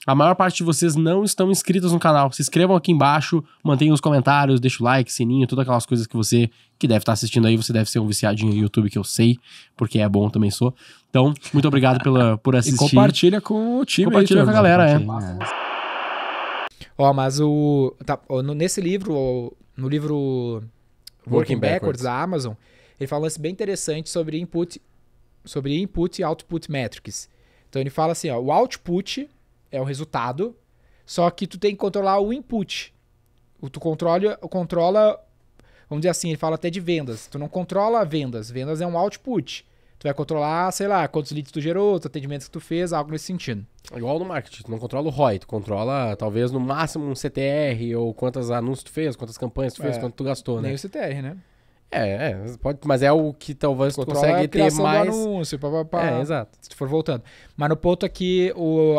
A maior parte de vocês não estão inscritos no canal. Se inscrevam aqui embaixo, mantenham os comentários, deixa o like, sininho, todas aquelas coisas que você que deve estar assistindo aí. Você deve ser um viciadinho no YouTube, que eu sei, porque é bom, também sou. Então, muito obrigado por assistir. E compartilha com o time. Compartilha aí, com a galera, Mas nesse livro, no livro Working Backwards da Amazon, ele fala um lance bem interessante sobre input e output metrics. Então ele fala assim, o output é o resultado, só que tu tem que controlar o input. Tu controla, vamos dizer assim, ele fala até de vendas. Tu não controla vendas. Vendas é um output. Tu vai controlar, sei lá, quantos leads tu gerou, os atendimentos que tu fez, algo nesse sentido. Igual no marketing, tu não controla o ROI, tu controla talvez no máximo um CTR, ou quantos anúncios tu fez, quantas campanhas tu fez, quanto tu gastou, né? Nem o CTR, né? Pode, mas é o que talvez tu consegue ter mais... Do anúncio, exato. Se tu for voltando. Mas no ponto aqui,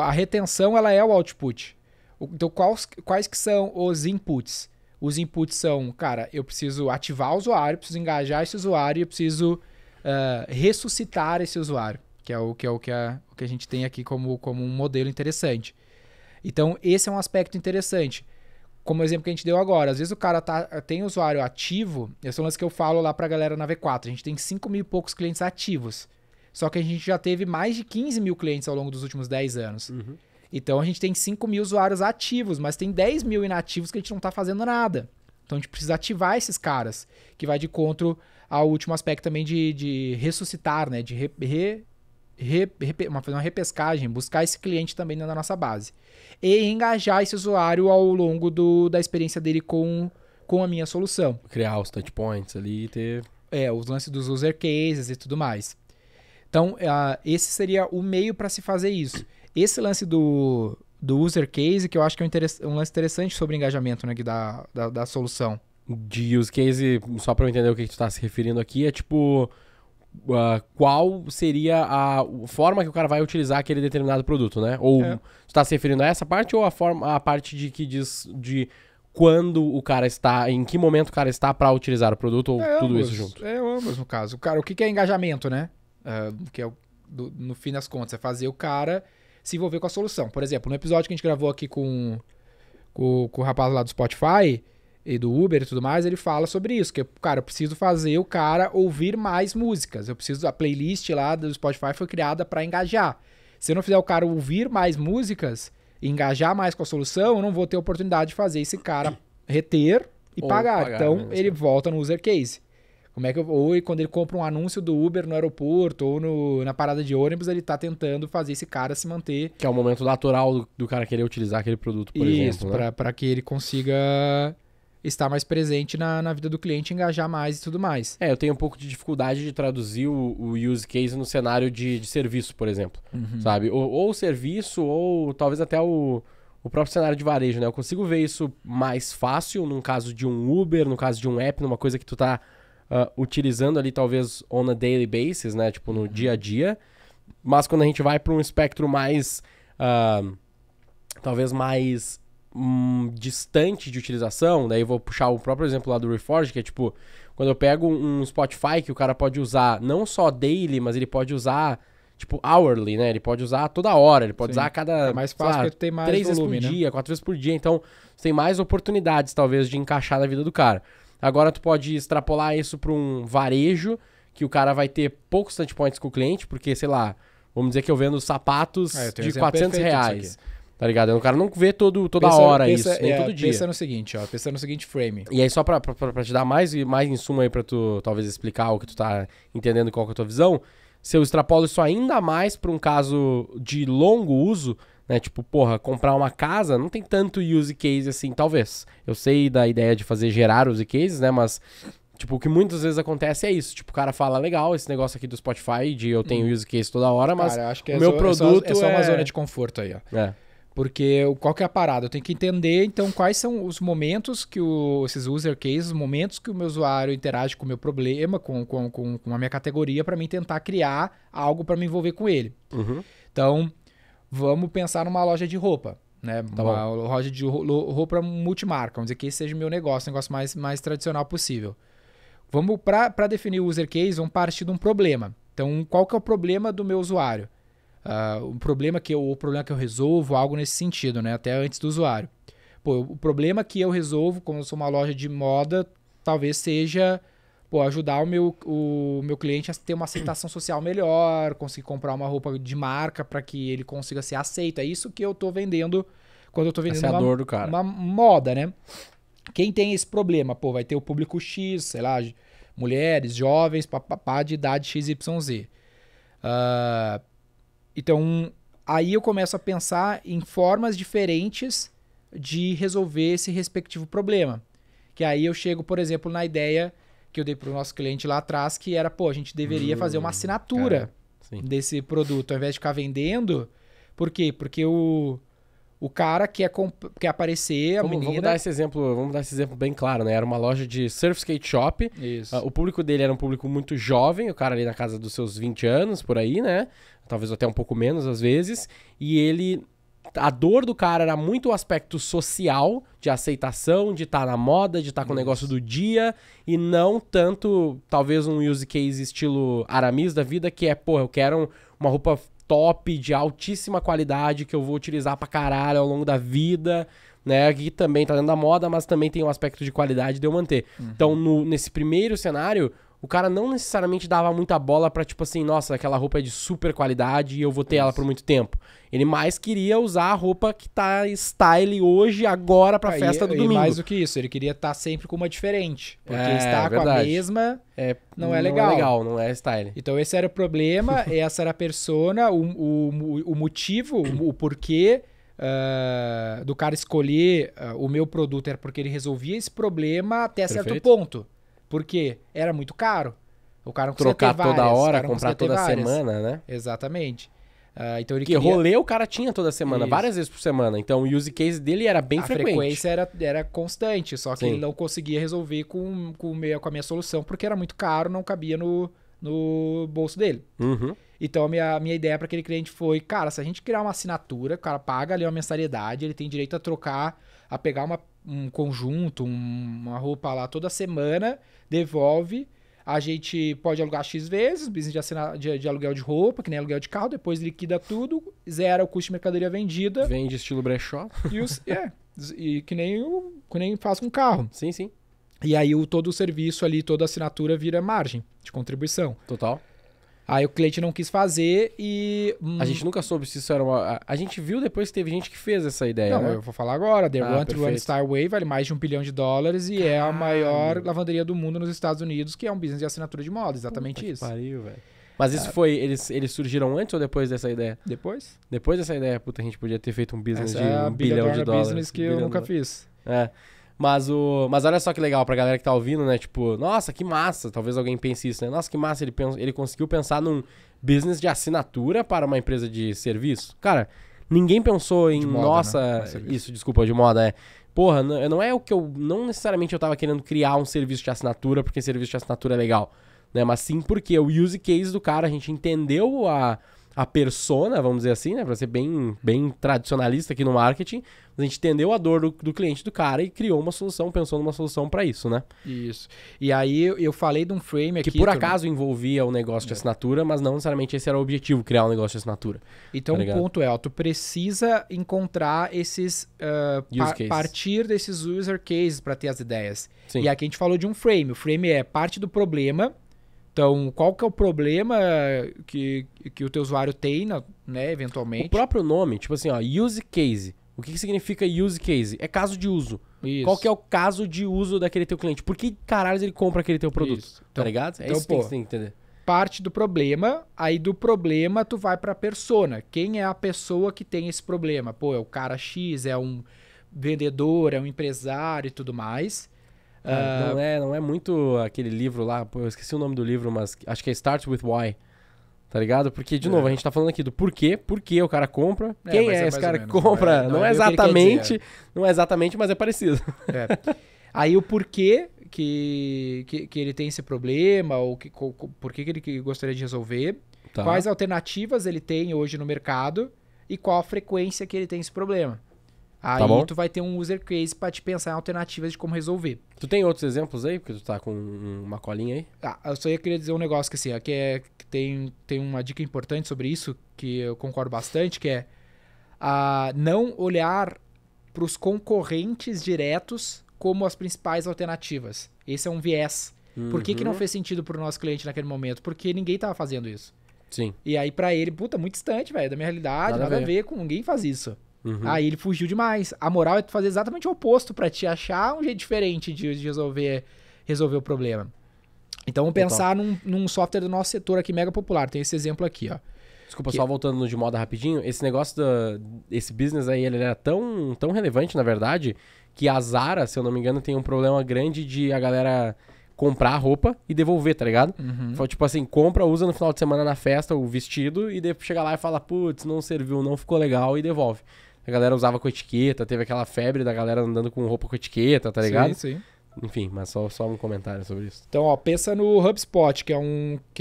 a retenção, ela é o output. Então, quais que são os inputs? Os inputs são, cara, eu preciso ativar o usuário, preciso engajar esse usuário e eu preciso ressuscitar esse usuário, que é o que a gente tem aqui como um modelo interessante. Então, esse é um aspecto interessante. Como o exemplo que a gente deu agora, às vezes o cara tem usuário ativo, esse é um lance que eu falo lá pra galera na V4, a gente tem 5 mil e poucos clientes ativos, só que a gente já teve mais de 15 mil clientes ao longo dos últimos 10 anos. Uhum. Então a gente tem 5 mil usuários ativos, mas tem 10 mil inativos que a gente não tá fazendo nada. Então a gente precisa ativar esses caras, que vai de encontro ao último aspecto também de ressuscitar, né? De fazer uma repescagem, buscar esse cliente também na nossa base. E engajar esse usuário ao longo da experiência dele com a minha solução. Criar os touch points ali e ter... os lances dos user cases e tudo mais. Então, esse seria o meio para se fazer isso. Esse lance do user case, que eu acho que é um lance interessante sobre engajamento, né, da solução. De use case, só para eu entender o que tu tá se referindo aqui, é tipo... qual seria a forma que o cara vai utilizar aquele determinado produto, né? Ou tu tá se referindo a essa parte ou a parte de que diz de quando o cara está, em que momento o cara está para utilizar o produto ou tudo isso junto? Ambos, no caso. Cara, o que é engajamento, né? Que é no fim das contas, é fazer o cara se envolver com a solução. Por exemplo, no episódio que a gente gravou aqui com o rapaz lá do Spotify e do Uber e tudo mais, ele fala sobre isso, que, cara, eu preciso fazer o cara ouvir mais músicas, a playlist lá do Spotify foi criada para engajar. Se eu não fizer o cara ouvir mais músicas e engajar mais com a solução, eu não vou ter oportunidade de fazer esse cara reter e pagar. Então, ele volta no user case. Ou quando ele compra um anúncio do Uber no aeroporto ou na parada de ônibus, ele tá tentando fazer esse cara se manter. Que é o momento natural do cara querer utilizar aquele produto, por exemplo. Isso, né? Para que ele consiga estar mais presente na vida do cliente, engajar mais e tudo mais. Eu tenho um pouco de dificuldade de traduzir o use case no cenário de serviço, por exemplo, sabe? Ou serviço, ou talvez até o próprio cenário de varejo, né? Eu consigo ver isso mais fácil num caso de um Uber, no caso de um app, numa coisa que tu tá utilizando ali talvez on a daily basis, né? Tipo, no dia a dia. Mas quando a gente vai para um espectro mais... talvez mais... distante de utilização, daí eu vou puxar o próprio exemplo lá do Reforge, que é tipo, quando eu pego um Spotify que o cara pode usar não só daily, mas ele pode usar tipo hourly, né? Ele pode usar toda hora, ele pode usar a cada... É mais fácil porque tu tem mais 3 volume, vezes por né? dia, 4 vezes por dia, então você tem mais oportunidades talvez de encaixar na vida do cara. Agora tu pode extrapolar isso para um varejo, que o cara vai ter poucos touch points com o cliente, porque sei lá, vamos dizer que eu vendo sapatos de R$400. Tá ligado? O cara não vê toda hora isso, nem todo dia. Pensa no seguinte, pensa no seguinte frame. E aí só pra te dar mais insumo aí pra tu talvez explicar o que tu tá entendendo, qual que é a tua visão, se eu extrapolo isso ainda mais pra um caso de longo uso, né? Tipo, comprar uma casa não tem tanto use case assim, talvez. Eu sei da ideia de gerar use cases, né? Mas... tipo, o que muitas vezes acontece é isso. Tipo, o cara fala, legal, esse negócio aqui do Spotify, de eu tenho use case toda hora, mas cara, acho que o meu produto é só uma zona de conforto aí, ó. Porque qual que é a parada? Eu tenho que entender, então, quais são os momentos que esses user cases, os momentos que o meu usuário interage com o meu problema, com a minha categoria, para mim tentar criar algo para me envolver com ele. Então, vamos pensar numa loja de roupa, né? Uma loja de roupa multimarca, vamos dizer que esse seja o meu negócio mais tradicional possível. Vamos, para definir o user case, vamos partir de um problema. Então, qual que é o problema do meu usuário? o problema que eu resolvo, algo nesse sentido, né? Até antes do usuário. Pô, o problema que eu resolvo, como eu sou uma loja de moda, talvez seja ajudar o meu cliente a ter uma aceitação social melhor, conseguir comprar uma roupa de marca para que ele consiga ser aceito. É isso que eu tô vendendo quando eu tô vendendo Essa é a dor do cara. uma moda, né? Quem tem esse problema, vai ter o público X, sei lá, mulheres, jovens, papapá, de idade XYZ. Então, aí eu começo a pensar em formas diferentes de resolver esse respectivo problema. Que aí eu chego, por exemplo, na ideia que eu dei para o nosso cliente lá atrás, que era, a gente deveria fazer uma assinatura desse produto, ao invés de ficar vendendo. Por quê? Porque o cara quer aparecer, a menina... Vamos dar esse exemplo bem claro, né? Era uma loja de surf skate shop. Isso. O público dele era um público muito jovem, o cara ali na casa dos seus 20 anos, por aí, né? Talvez até um pouco menos, às vezes. E a dor do cara era muito o aspecto social, de aceitação, de estar na moda, de estar com o negócio do dia, e não tanto, talvez, um use case estilo Aramis da vida, que é, eu quero uma roupa top, de altíssima qualidade, que eu vou utilizar pra caralho ao longo da vida, né? Que também tá dentro da moda, mas também tem um aspecto de qualidade de eu manter. Então, nesse primeiro cenário, o cara não necessariamente dava muita bola pra, tipo assim, nossa, aquela roupa é de super qualidade e eu vou ter ela por muito tempo. Ele mais queria usar a roupa que tá style hoje, agora, pra festa do domingo. E mais do que isso, ele queria estar sempre com uma diferente. Porque estar com a verdade. mesma não é legal. Não é style. Então esse era o problema, essa era a persona, o motivo, o porquê do cara escolher o meu produto era porque ele resolvia esse problema até certo ponto. Porque era muito caro. O cara não conseguia trocar ter várias, toda hora, comprar toda semana, né? Exatamente. Então ele Porque rolê o cara tinha toda semana, várias vezes por semana. Então o use case dele era bem frequente. A frequência era constante, só que ele não conseguia resolver com a minha solução, porque era muito caro, não cabia no bolso dele. Então a minha ideia para aquele cliente foi, cara, se a gente criar uma assinatura, o cara paga ali uma mensalidade, ele tem direito a trocar, a pegar um conjunto, uma roupa lá toda semana, devolve, a gente pode alugar X vezes, business de aluguel de roupa, que nem aluguel de carro, depois liquida tudo, zera o custo de mercadoria vendida. Vende estilo brechó. E que nem faz com carro. Sim. E aí todo o serviço ali, toda a assinatura vira margem de contribuição. Total. Aí o cliente não quis fazer e... A gente nunca soube se isso era uma... A gente viu depois que teve gente que fez essa ideia, né? Eu vou falar agora. The One Star Way vale mais de $1 bilhão e é a maior lavanderia do mundo nos Estados Unidos, que é um business de assinatura de moda. Exatamente isso. Que pariu, velho. Mas isso foi... Eles surgiram antes ou depois dessa ideia? Depois. Depois dessa ideia, a gente podia ter feito um business de $1 bilhão. Business que eu nunca fiz. Mas olha só que legal pra galera que tá ouvindo, né? Tipo, nossa, que massa. Talvez alguém pense isso, né? Nossa, que massa. Ele conseguiu pensar num business de assinatura para uma empresa de serviço. Cara, ninguém pensou em, moda, né? De moda, Porra, não é o que eu... Não necessariamente eu tava querendo criar um serviço de assinatura, porque serviço de assinatura é legal, né? Mas sim porque o use case do cara, a gente entendeu a persona, vamos dizer assim, né? Pra ser bem tradicionalista aqui no marketing. A gente entendeu a dor do cliente do cara e criou uma solução, pensou numa solução pra isso, né? Isso. E aí eu falei de um frame aqui... Que por acaso envolvia o negócio de assinatura, mas não necessariamente esse era o objetivo, criar um negócio de assinatura. Então o ponto tu precisa encontrar esses... partir desses user cases pra ter as ideias. Sim. E aqui a gente falou de um frame. O frame é parte do problema... Então, qual que é o problema que o teu usuário tem, né, eventualmente? O próprio nome, tipo assim, use case. O que significa use case? É caso de uso. Isso. Qual que é o caso de uso daquele teu cliente? Por que caralho ele compra aquele teu produto? Isso. Tá ligado? Então, isso que você tem que entender. Parte do problema, aí do problema tu vai pra persona. Quem é a pessoa que tem esse problema? É o cara X, é um vendedor, é um empresário e tudo mais. Não é muito aquele livro lá, eu esqueci o nome do livro, mas acho que é Start With Why, tá ligado? Porque, de novo, a gente tá falando aqui do porquê o cara compra, quem é esse cara que compra, não é exatamente, mas é parecido. Aí o porquê que ele tem esse problema, ou por que ele gostaria de resolver, quais alternativas ele tem hoje no mercado e qual a frequência que ele tem esse problema. Aí bom. tu vai ter um user case pra te pensar em alternativas de como resolver. Tu tem outros exemplos aí? Porque tu tá com uma colinha aí. Eu só ia querer dizer um negócio que assim, ó, que tem uma dica importante sobre isso, que eu concordo bastante, que é não olhar para os concorrentes diretos como as principais alternativas. Esse é um viés. Por que não fez sentido pro nosso cliente naquele momento? Porque ninguém tava fazendo isso. Sim. E aí pra ele, puta, muito distante, velho, da minha realidade, nada a ver com ninguém faz isso. Aí ele fugiu demais. A moral é tu fazer exatamente o oposto pra te achar um jeito diferente de resolver o problema. Então vamos pensar num software do nosso setor aqui mega popular. Tem esse exemplo aqui, ó. Desculpa, só voltando no de moda rapidinho, esse negócio esse business aí, ele era tão relevante, na verdade, que a Zara, se eu não me engano, tem um problema grande de a galera comprar roupa e devolver, tá ligado? Tipo assim, compra, usa no final de semana na festa o vestido e depois chega lá e fala, putz, não serviu, não ficou legal e devolve. A galera usava com etiqueta, teve aquela febre da galera andando com roupa com etiqueta, tá ligado? Sim. Enfim, mas só um comentário sobre isso. Então, ó, pensa no HubSpot, que é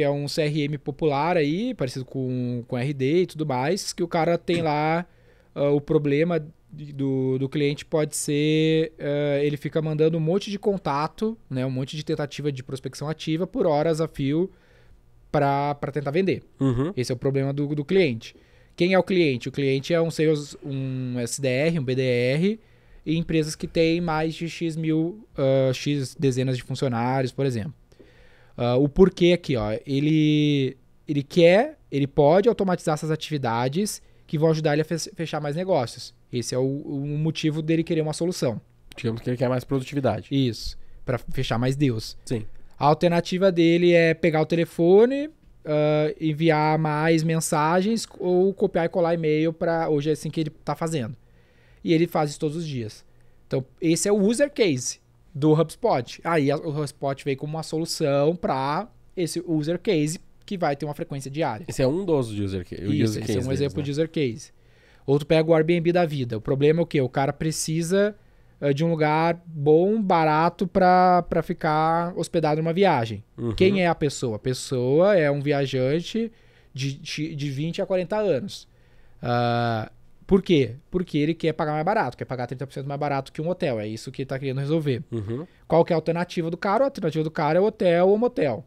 um CRM popular aí, parecido com RD e tudo mais, que o cara tem lá o problema do cliente pode ser, ele fica mandando um monte de contato, né, um monte de tentativa de prospecção ativa por horas a fio para tentar vender. Esse é o problema do cliente. Quem é o cliente? O cliente é um sales, um SDR, um BDR, e empresas que têm mais de X dezenas de funcionários, por exemplo. O porquê aqui, ó, ele pode automatizar essas atividades que vão ajudar ele a fechar mais negócios. Esse é o motivo dele querer uma solução. Digamos que ele quer mais produtividade. Isso, para fechar mais deals. Sim. A alternativa dele é pegar o telefone, enviar mais mensagens ou copiar e colar e-mail para hoje é assim que ele está fazendo. E ele faz isso todos os dias. Então, esse é o user case do HubSpot. Aí o HubSpot veio como uma solução para esse user case que vai ter uma frequência diária. Esse é um dos user case. Isso, esse é um exemplo de user case. Outro pega o Airbnb da vida. O problema é o quê? O cara precisa de um lugar bom, barato para ficar hospedado numa viagem. Quem é a pessoa? A pessoa é um viajante de 20 a 40 anos. Por quê? Porque ele quer pagar mais barato, quer pagar 30% mais barato que um hotel. É isso que ele está querendo resolver. Qual que é a alternativa do cara? A alternativa do cara é hotel ou motel.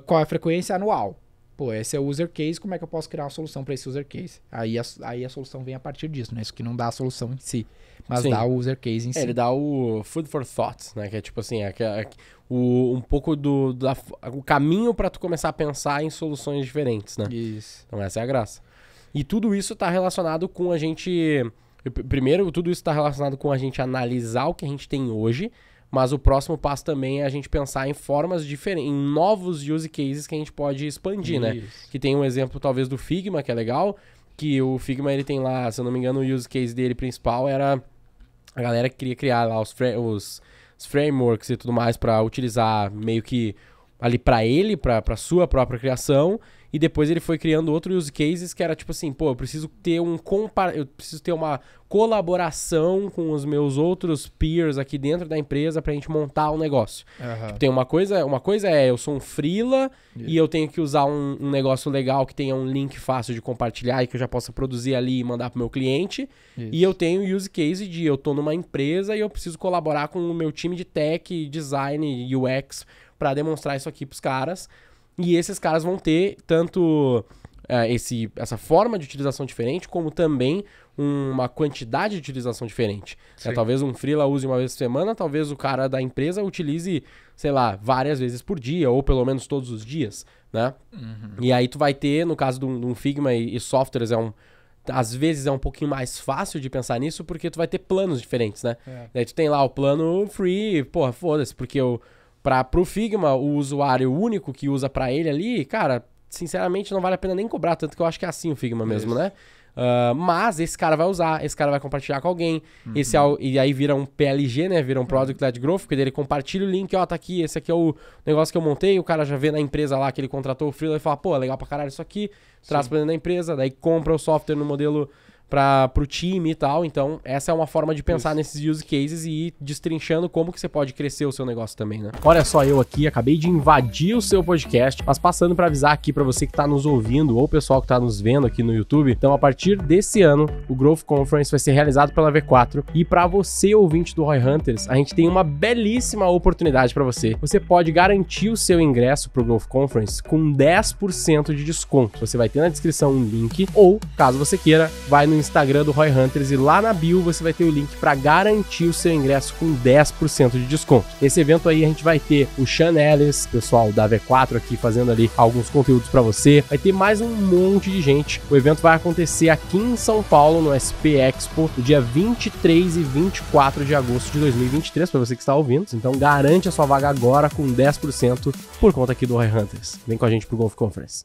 Qual é a frequência anual? Pô, esse é o user case, como é que eu posso criar uma solução para esse user case? Aí a solução vem a partir disso, né? Isso que não dá a solução em si, mas Sim. dá o user case em si. Ele dá o food for thought, né? Que é tipo assim, um pouco o caminho para tu começar a pensar em soluções diferentes, né? Isso. Então essa é a graça. E tudo isso tá relacionado com a gente... Primeiro, tudo isso tá relacionado com a gente analisar o que a gente tem hoje, mas o próximo passo também é a gente pensar em formas diferentes, em novos use cases que a gente pode expandir, né? Que tem um exemplo talvez do Figma, que é legal, que o Figma ele tem lá, se eu não me engano, o use case dele principal era a galera que queria criar lá os frameworks e tudo mais para utilizar meio que ali para ele, para sua própria criação, e depois ele foi criando outros use cases que era tipo assim, pô, eu preciso ter uma colaboração com os meus outros peers aqui dentro da empresa pra gente montar um negócio. Tipo, tem uma coisa é eu sou um freela e eu tenho que usar um negócio legal que tenha um link fácil de compartilhar e que eu já possa produzir ali e mandar pro meu cliente. E eu tenho o use case de eu tô numa empresa e eu preciso colaborar com o meu time de tech, design, UX pra demonstrar isso aqui pros caras. E esses caras vão ter tanto essa forma de utilização diferente, como também uma quantidade de utilização diferente. Talvez um freela use uma vez por semana, talvez o cara da empresa utilize, sei lá, várias vezes por dia, ou pelo menos todos os dias, né? E aí tu vai ter, no caso de um Figma e softwares, às vezes é um pouquinho mais fácil de pensar nisso, porque tu vai ter planos diferentes, né? Daí tu tem lá o plano free, porra, foda-se, porque pro Figma, o usuário único que usa pra ele ali, cara, sinceramente não vale a pena nem cobrar, tanto que eu acho que é assim o Figma mesmo, né? Mas esse cara vai usar, esse cara vai compartilhar com alguém, e aí vira um PLG, né? Vira um Product Led Growth, porque ele compartilha o link, ó, tá aqui, esse aqui é o negócio que eu montei, o cara já vê na empresa lá que ele contratou o freela e fala, pô, legal pra caralho isso aqui, traz pra dentro da empresa, daí compra o software no modelo pro time e tal. Então, essa é uma forma de pensar nesses use cases e ir destrinchando como que você pode crescer o seu negócio também, né? Olha só eu aqui, acabei de invadir o seu podcast, mas passando para avisar aqui para você que tá nos ouvindo ou o pessoal que tá nos vendo aqui no YouTube. Então, a partir desse ano, o Growth Conference vai ser realizado pela V4 e para você, ouvinte do Roy Hunters, a gente tem uma belíssima oportunidade para você. Você pode garantir o seu ingresso pro Growth Conference com 10% de desconto. Você vai ter na descrição um link ou, caso você queira, vai no Instagram do Roy Hunters e lá na bio você vai ter o link para garantir o seu ingresso com 10% de desconto. Esse evento aí a gente vai ter o Sean Ellis, pessoal da V4 aqui fazendo ali alguns conteúdos para você. Vai ter mais um monte de gente. O evento vai acontecer aqui em São Paulo, no SP Expo, no dia 23 e 24 de agosto de 2023, para você que está ouvindo. Então garante a sua vaga agora com 10% por conta aqui do Roy Hunters. Vem com a gente pro Growth Conference.